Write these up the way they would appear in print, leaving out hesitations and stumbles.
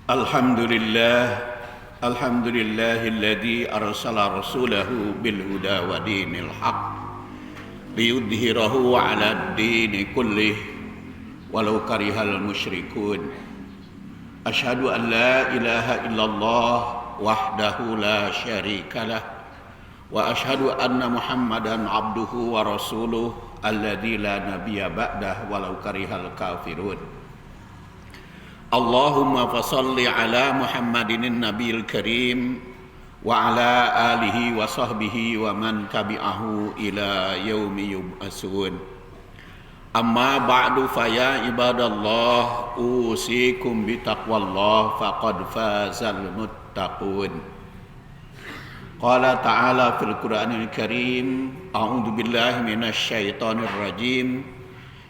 Alhamdulillah, alhamdulillahilladzi arsala rasulahu bil huda wa dinil haq liyudhhirahu 'alad dini kullih walau karihal musyrikun. Asyhadu an la ilaha illallah wahdahu la syarikalah wa asyhadu anna Muhammadan abduhu wa rasuluh alladzi la nabiyya ba'dah walau karihal kafirun. Allahumma fasalli ala Muhammadin nabiyil karim wa ala alihi wa sahbihi wa man tabi'ahu ila yaumi yub'asun. Amma ba'du fa ya ibadallah usikum bi taqwallah faqad fazal muttaqun. Qala ta'ala fil Qur'anil Karim, a'udzu billahi minasy syaithanir rajim.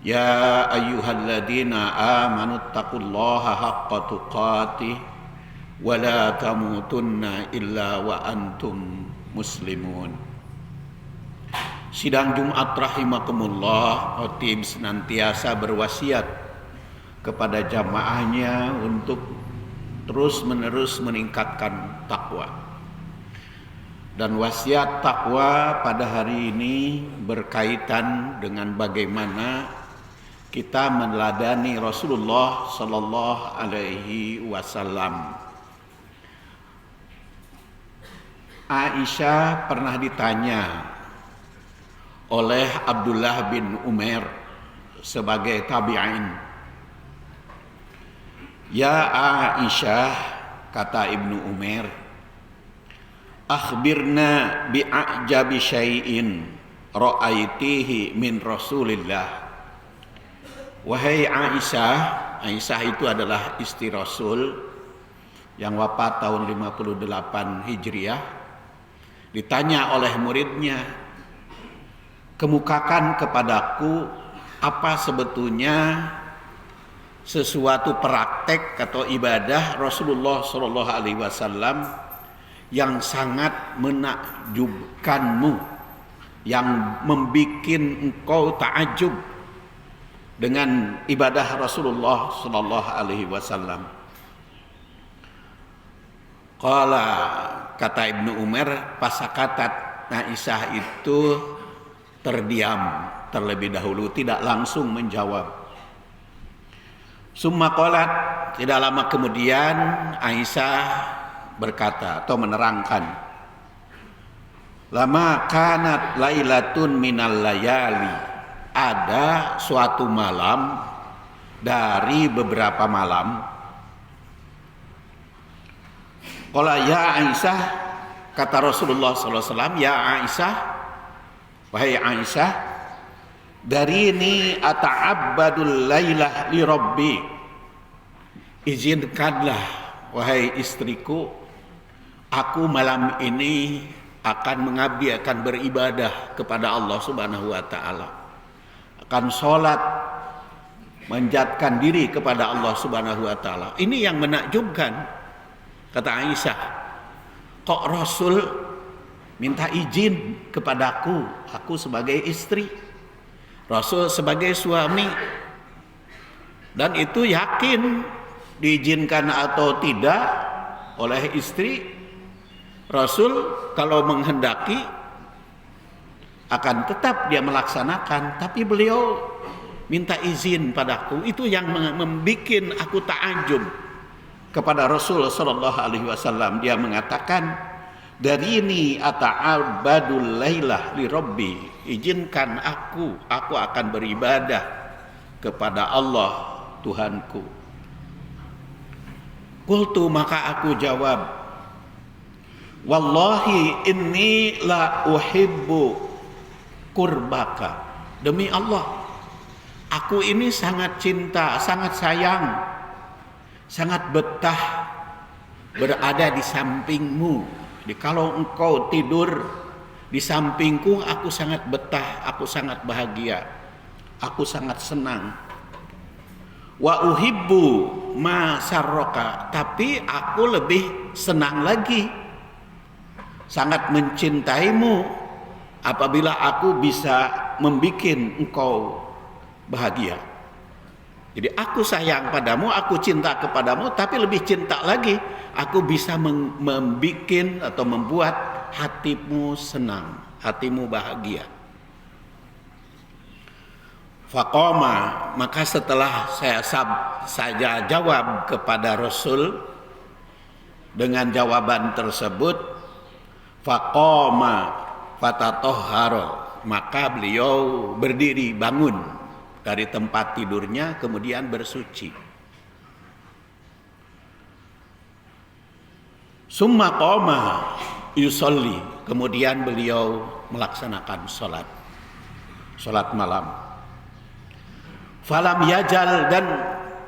Ya ayyuhalladzina amanu taqullaha haqqa tuqatih wa la tamutunna illa wa antum muslimun. Sidang Jumat rahimakumullah, khotib senantiasa berwasiat kepada jamaahnya untuk terus-menerus meningkatkan takwa. Dan wasiat takwa pada hari ini berkaitan dengan bagaimana kita meneladani Rasulullah sallallahu alaihi wasallam. Aisyah pernah ditanya oleh Abdullah bin Umar sebagai tabi'in. Ya Aisyah, kata Ibnu Umar, akhbirna bi'ajabi syai'in ra'aitihi min Rasulillah. Wahai Aisyah, Aisyah itu adalah istri Rasul yang wafat tahun 58 Hijriah. Ditanya oleh muridnya, kemukakan kepadaku apa sebetulnya sesuatu praktek atau ibadah Rasulullah sallallahu alaihi wasallam yang sangat menakjubkanmu, yang membuat engkau takjub dengan ibadah Rasulullah sallallahu alaihi wasallam. Qala, kata Ibnu Umar, pasakatat, Aisyah itu terdiam terlebih dahulu, tidak langsung menjawab. Summa qalat, tidak lama kemudian Aisyah berkata atau menerangkan, lama kanat lailatun minal layali, ada suatu malam dari beberapa malam. Qala ya Aisyah, kata Rasulullah sallallahu alaihi wasallam, ya Aisyah, wahai Aisyah, dari ini ata'abbadul lailah li rabbi, izinkanlah wahai istriku, aku malam ini akan mengabdi, akan beribadah kepada Allah Subhanahu wa taala, akan sholat, menjatkan diri kepada Allah Subhanahu wa taala. Ini yang menakjubkan, kata Aisyah. Kok Rasul minta izin kepadaku, aku sebagai istri, Rasul sebagai suami, dan itu yakin diizinkan atau tidak oleh istri. Rasul kalau menghendaki akan tetap dia melaksanakan, tapi beliau minta izin padaku. Itu yang membuat aku takjub kepada Rasul sallallahu alaihi wasallam. Dia mengatakan, dari ini ata'abbadul lailah li rabbi, izinkan aku akan beribadah kepada Allah Tuhanku. Qultu, maka aku jawab, wallahi inni la uhibbu kurbaka, demi Allah aku ini sangat cinta, sangat sayang, sangat betah berada di sampingmu. Jadi kalau engkau tidur di sampingku, aku sangat betah, aku sangat bahagia, aku sangat senang. Wa uhibbu ma sarroka, tapi aku lebih senang lagi, sangat mencintaimu apabila aku bisa membuat engkau bahagia. Jadi aku sayang padamu, aku cinta kepadamu, tapi lebih cinta lagi, aku bisa membikin atau membuat hatimu senang, hatimu bahagia. Faqama, maka setelah saya jawab kepada Rasul dengan jawaban tersebut, faqama fatatohharo, maka beliau berdiri bangun dari tempat tidurnya, kemudian bersuci. Summa qoma yusolli, kemudian beliau melaksanakan sholat malam. Falam yajal, dan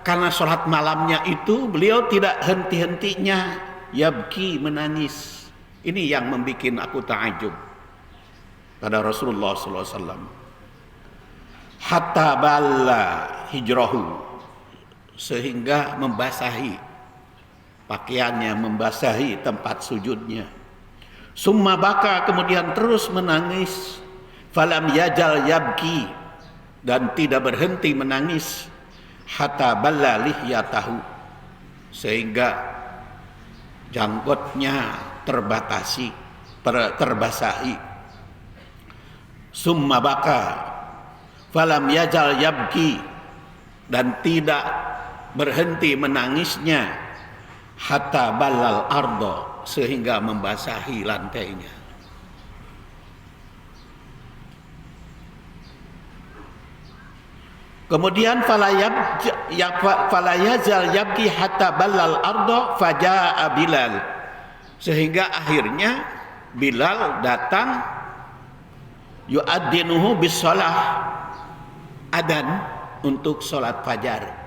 karena sholat malamnya itu beliau tidak henti-hentinya yabki, menangis. Ini yang membuat aku ta'ajub pada Rasulullah SAW. Hatta balla hijrahu, sehingga membasahi pakaiannya, membasahi tempat sujudnya. Summa baka, kemudian terus menangis. Falam yajal yabki, dan tidak berhenti menangis. Hatta balla lihyatahu, sehingga janggutnya terbasahi. Summa baka falam yajal yabki, dan tidak berhenti menangisnya. Hatta balal ardo, sehingga membasahi lantainya. Kemudian fala yazal yabki hatta balal ardo fajaa Bilal, sehingga akhirnya Bilal datang, yu'addinuhu bisalah, adzan untuk sholat fajar.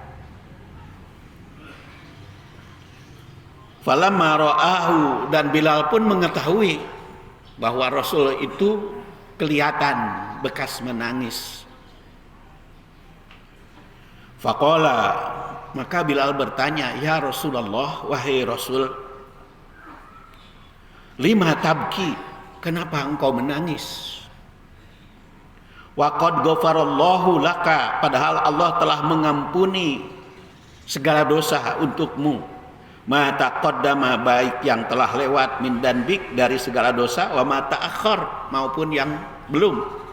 Falamma ra'ahu, dan Bilal pun mengetahui bahwa Rasul itu kelihatan bekas menangis. Faqala, maka Bilal bertanya, ya Rasulullah, wahai Rasul, lima tabki, kenapa engkau menangis? Wa qad ghafarallahu laka, padahal Allah telah mengampuni segala dosa untukmu. Ma taqaddama, baik yang telah lewat, min danbik, dari segala dosa, wa ma ta'akhkhar, maupun yang belum.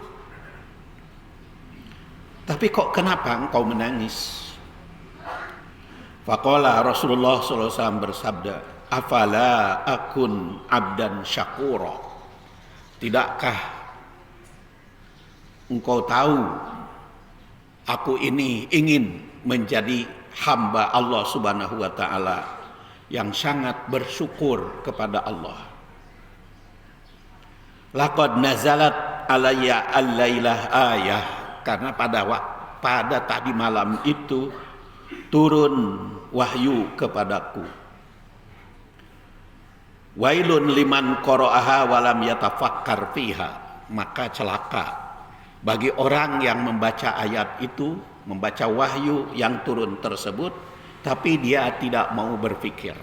Tapi kok kenapa engkau menangis? Faqala, Rasulullah SAW bersabda, afala akun abdan syakura, tidakkah engkau tahu aku ini ingin menjadi hamba Allah Subhanahu wa ta'ala yang sangat bersyukur kepada Allah. Laqad nazalat alayya al-lailah ayah, karena pada tadi malam itu turun wahyu kepadaku. Wailun liman qara'aha walam yatafakkar fiha, maka celaka bagi orang yang membaca ayat itu, membaca wahyu yang turun tersebut, tapi dia tidak mau berpikir.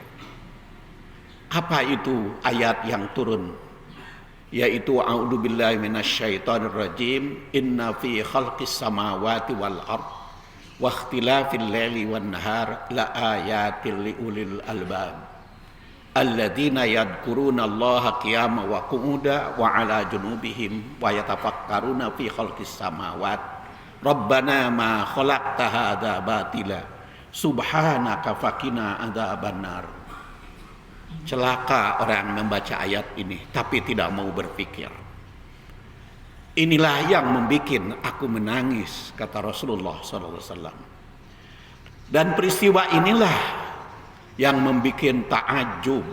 Apa itu ayat yang turun? Yaitu a'udzubillahi minasyaitonirrajim, inna fi khalqis samawati wal ard wa ikhtilafil laili wan nahar la ayatil liulil albab alladzina yadhkuruna Allaha qiyaman wa qu'udan wa 'ala junubihim wa yatafakkaruna fi khalqis samawat rabbana ma khalaqta hadza batila subhanaka faqina adzabannar. Celaka orang membaca ayat ini tapi tidak mau berpikir. Inilah yang membuat aku menangis, kata Rasulullah SAW. Dan peristiwa inilah yang membuat ta'ajub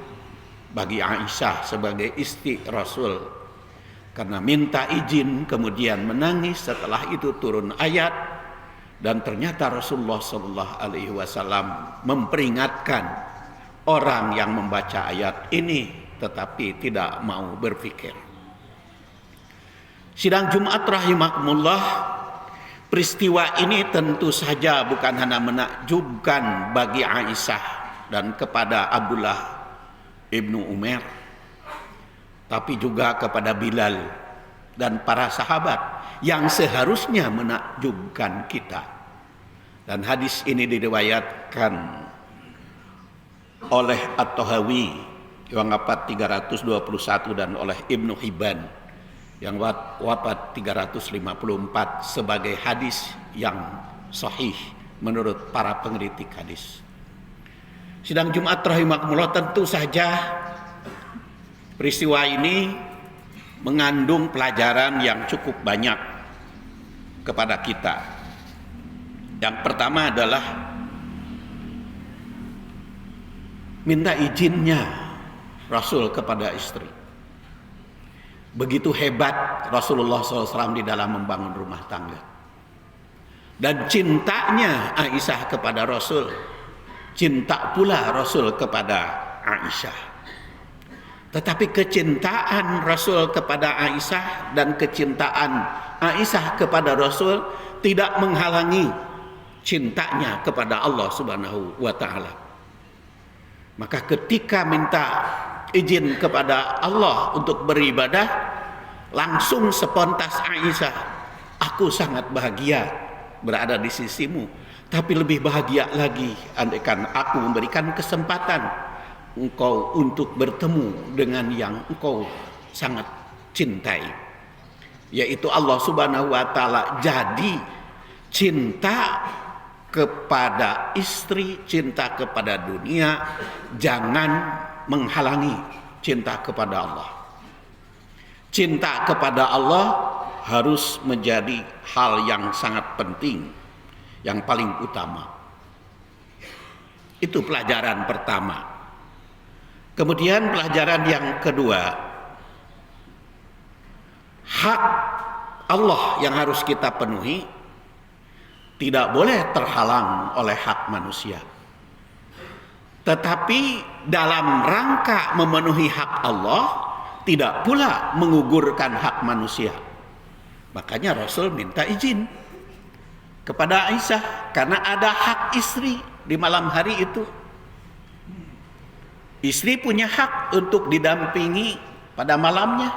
bagi Aisyah sebagai istri Rasul, karena minta izin kemudian menangis. Setelah itu turun ayat, dan ternyata Rasulullah SAW memperingatkan orang yang membaca ayat ini tetapi tidak mau berpikir. Sidang Jumat rahimakumullah, peristiwa ini tentu saja bukan hanya menakjubkan bagi Aisyah dan kepada Abdullah ibnu Umar, tapi juga kepada Bilal dan para sahabat, yang seharusnya menakjubkan kita. Dan hadis ini diriwayatkan oleh At-Tahawi yang wafat 321 dan oleh Ibnu Hibban yang wafat 354 sebagai hadis yang sahih menurut para pengkritik hadis. Sidang Jumat rahimakumullah, tentu saja peristiwa ini mengandung pelajaran yang cukup banyak kepada kita. Yang pertama adalah minta izinnya Rasul kepada istri. Begitu hebat Rasulullah SAW di dalam membangun rumah tangga. Dan cintanya Aisyah kepada Rasul, cinta pula Rasul kepada Aisyah. Tetapi kecintaan Rasul kepada Aisyah dan kecintaan Aisyah kepada Rasul tidak menghalangi cintanya kepada Allah Subhanahu wa taala. Maka ketika minta izin kepada Allah untuk beribadah, langsung spontan Aisyah, aku sangat bahagia berada di sisimu, tapi lebih bahagia lagi andaikan aku memberikan kesempatan engkau untuk bertemu dengan yang engkau sangat cintai, yaitu Allah Subhanahu wa taala. Jadi cinta kepada istri, cinta kepada dunia jangan menghalangi cinta kepada Allah. Cinta kepada Allah harus menjadi hal yang sangat penting, yang paling utama. Itu pelajaran pertama. Kemudian pelajaran yang kedua, hak Allah yang harus kita penuhi tidak boleh terhalang oleh hak manusia. Tetapi dalam rangka memenuhi hak Allah, tidak pula menggugurkan hak manusia. Makanya Rasul minta izin kepada Aisyah, karena ada hak istri di malam hari itu. Istri punya hak untuk didampingi pada malamnya,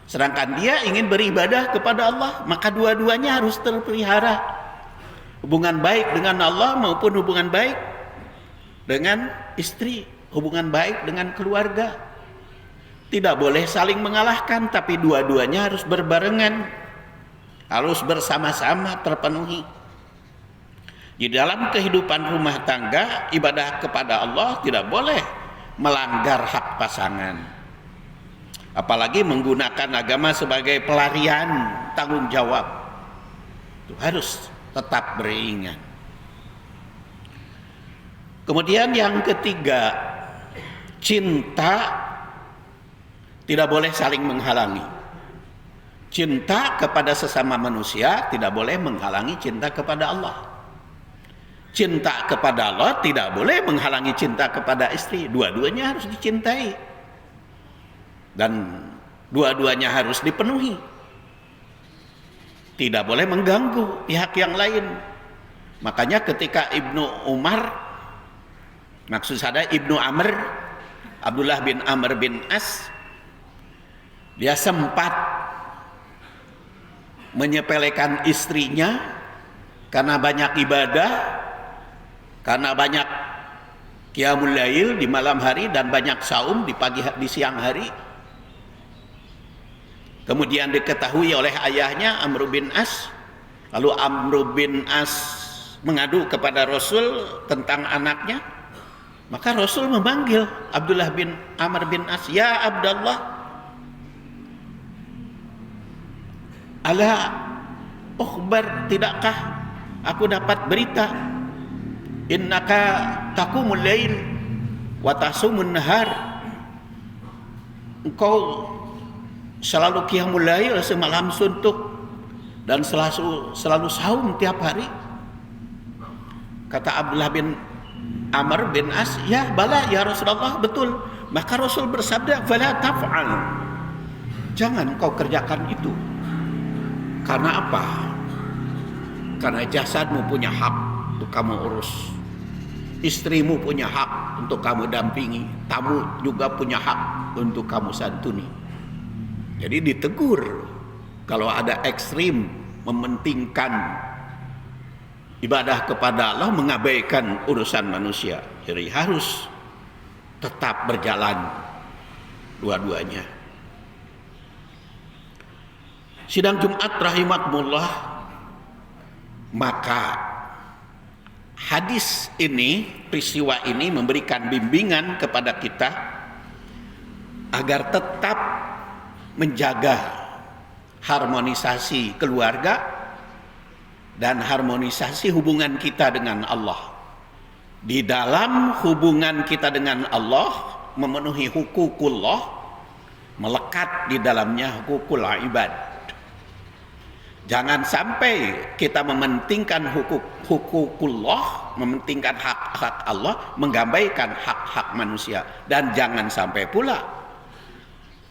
sedangkan dia ingin beribadah kepada Allah, maka dua-duanya harus terpelihara. Hubungan baik dengan Allah maupun hubungan baik dengan istri, hubungan baik dengan keluarga. Tidak boleh saling mengalahkan, tapi dua-duanya harus berbarengan, harus bersama-sama terpenuhi. Di dalam kehidupan rumah tangga, ibadah kepada Allah tidak boleh melanggar hak pasangan. Apalagi menggunakan agama sebagai pelarian tanggung jawab. Itu harus tetap beringat. Kemudian yang ketiga, cinta tidak boleh saling menghalangi. Cinta kepada sesama manusia tidak boleh menghalangi cinta kepada Allah. Cinta kepada Allah tidak boleh menghalangi cinta kepada istri. Dua-duanya harus dicintai. Dan dua-duanya harus dipenuhi. Tidak boleh mengganggu pihak yang lain. Makanya ketika Ibnu Umar, maksud saya Ibnu Amr, Abdullah bin Amr bin As, dia sempat menyepelekan istrinya karena banyak ibadah, karena banyak qiyamul lail di malam hari dan banyak saum di siang hari. Kemudian diketahui oleh ayahnya Amr bin As. Lalu Amr bin As mengadu kepada Rasul tentang anaknya. Maka Rasul memanggil Abdullah bin Amr bin As, "Ya Abdullah, ala ukhbar, tidakkah aku dapat berita? Innaka taqumul lail wa tasumun nahar." Engkau selalu qiyamul lail, semalam suntuk, dan selalu saum tiap hari. Kata Abdullah bin Amr bin As, "Ya bala ya Rasulullah, betul." Maka Rasul bersabda, "Fala taf'al." Jangan kau kerjakan itu. Karena apa? Karena jasadmu punya hak untuk kamu urus. Istrimu punya hak untuk kamu dampingi. Tamu juga punya hak untuk kamu santuni. Jadi ditegur kalau ada ekstrim mementingkan ibadah kepada Allah mengabaikan urusan manusia. Jadi harus tetap berjalan dua-duanya. Sidang Jumat rahimakumullah, maka hadis ini, peristiwa ini memberikan bimbingan kepada kita agar tetap menjaga harmonisasi keluarga dan harmonisasi hubungan kita dengan Allah. Di dalam hubungan kita dengan Allah memenuhi hukukullah, melekat di dalamnya hukukul ibad. Jangan sampai kita mementingkan hukukullah, mementingkan hak-hak Allah, mengabaikan hak-hak manusia. Dan jangan sampai pula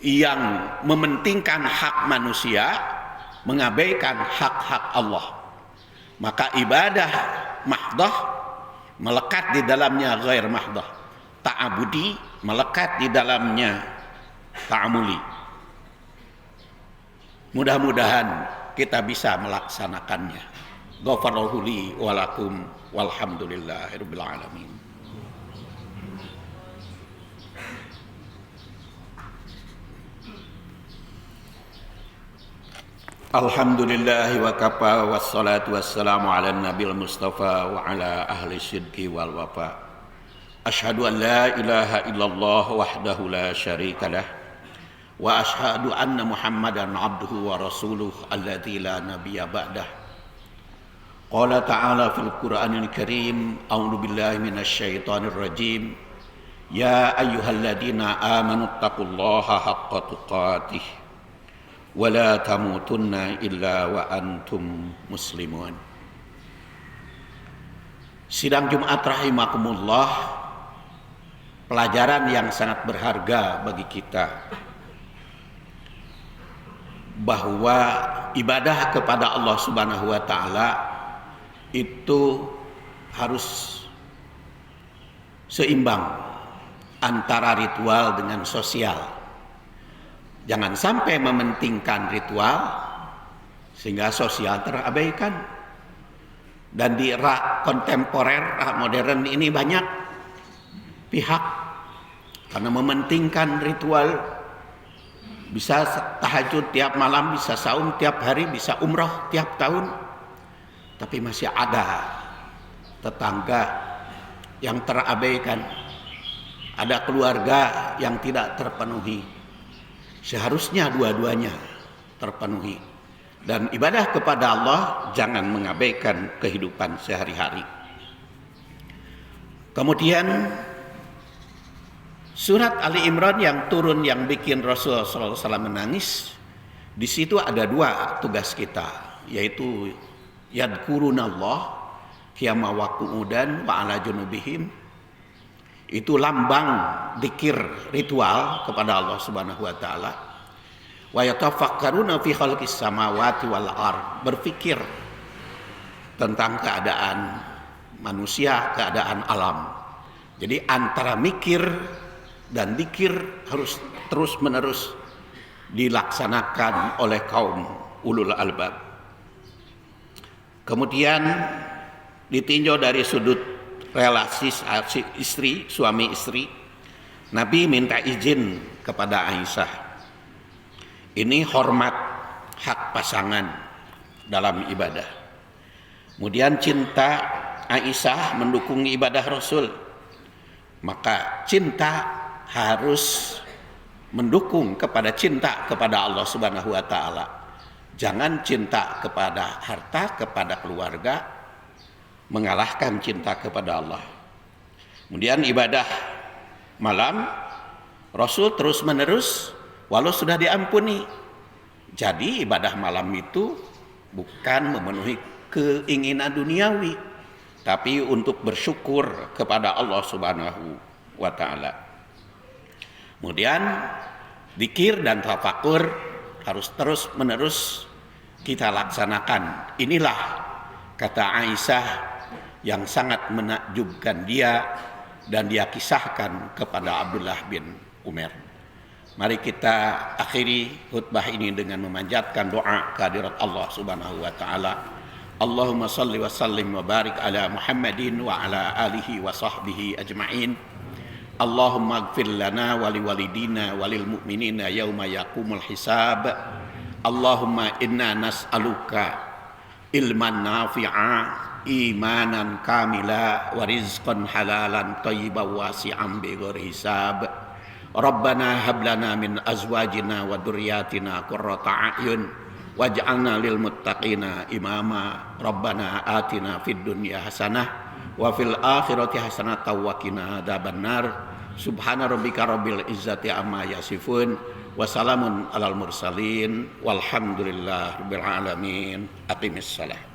yang mementingkan hak manusia mengabaikan hak-hak Allah. Maka ibadah mahdah melekat di dalamnya ghair mahdah. Ta'abudi melekat di dalamnya ta'amuli. Mudah-mudahan kita bisa melaksanakannya. Ghafarallahu li wa lakum walhamdulillahirabbil alamin. Alhamdulillah wa kafa wassalatu wassalamu ala nabil mustafa wa ala ahli sidqi wal wafa. Asyhadu an la ilaha illallah wahdahu la syarikalah wa ashhadu anna Muhammadan abduhu wa rasuluh alladzi la nabiyya ba'dah. Qala ta'ala fil Qur'anil Karim, a'udzu billahi minasy syaithanir rajim. Ya ayyuhalladzina amanu taqullaha haqqa tuqatih wa la tamutunna illa wa antum muslimun. Sidang Jumat rahimakumullah, pelajaran yang sangat berharga bagi kita bahwa ibadah kepada Allah Subhanahu wa taala itu harus seimbang antara ritual dengan sosial. Jangan sampai mementingkan ritual sehingga sosial terabaikan. Dan di era kontemporer, era modern ini banyak pihak karena mementingkan ritual. Bisa tahajud tiap malam, bisa saum tiap hari, bisa umroh tiap tahun. Tapi masih ada tetangga yang terabaikan. Ada keluarga yang tidak terpenuhi. Seharusnya dua-duanya terpenuhi. Dan ibadah kepada Allah jangan mengabaikan kehidupan sehari-hari. Kemudian surat Ali Imran yang turun yang bikin Rasulullah SAW menangis, di situ ada dua tugas kita, yaitu yadkurunallah qiyama wa qu'udan wa ala junubihim. Itu lambang dzikir ritual kepada Allah Subhanahu wa taala. Wa yatafakkaruna fi khalqis samawati wal ard, berpikir tentang keadaan manusia, keadaan alam. Jadi antara mikir dan dzikir harus terus-menerus dilaksanakan oleh kaum ulul albab. Kemudian ditinjau dari sudut relasi istri, suami istri, Nabi minta izin kepada Aisyah. Ini hormat hak pasangan dalam ibadah. Kemudian cinta Aisyah mendukung ibadah Rasul. Maka cinta harus mendukung kepada cinta kepada Allah Subhanahu wa taala. Jangan cinta kepada harta, kepada keluarga mengalahkan cinta kepada Allah. Kemudian ibadah malam Rasul terus-menerus walau sudah diampuni. Jadi ibadah malam itu bukan memenuhi keinginan duniawi, tapi untuk bersyukur kepada Allah Subhanahu wa taala. Kemudian zikir dan tafakur harus terus-menerus kita laksanakan. Inilah kata Aisyah yang sangat menakjubkan dia dan dia kisahkan kepada Abdullah bin Umar. Mari kita akhiri khutbah ini dengan memanjatkan doa kehadirat Allah Subhanahu wa taala. Allahumma salli wa sallim wa barik ala Muhammadin wa ala alihi wa sahbihi ajma'in. Allahumma ighfir lana wa liwalidina wa lil mu'minina yauma yaqumul hisab. Allahumma inna nas'aluka ilman nafi'a, imanan kamila, wa rizqan halalan thayyiban wasi'an bighairi hisab. Rabbana hab lana min azwajina wa dhurriyyatina qurrata a'yun waj'alna lil muttaqina imama. Rabbana atina fid dunya hasanah wa fil akhirati hasanatan wa qina adzabannar. Subhana rabbika rabbil izzati amma yasifun wa salamun alal mursalin walhamdulillahi rabbil alamin. Aqimissalah.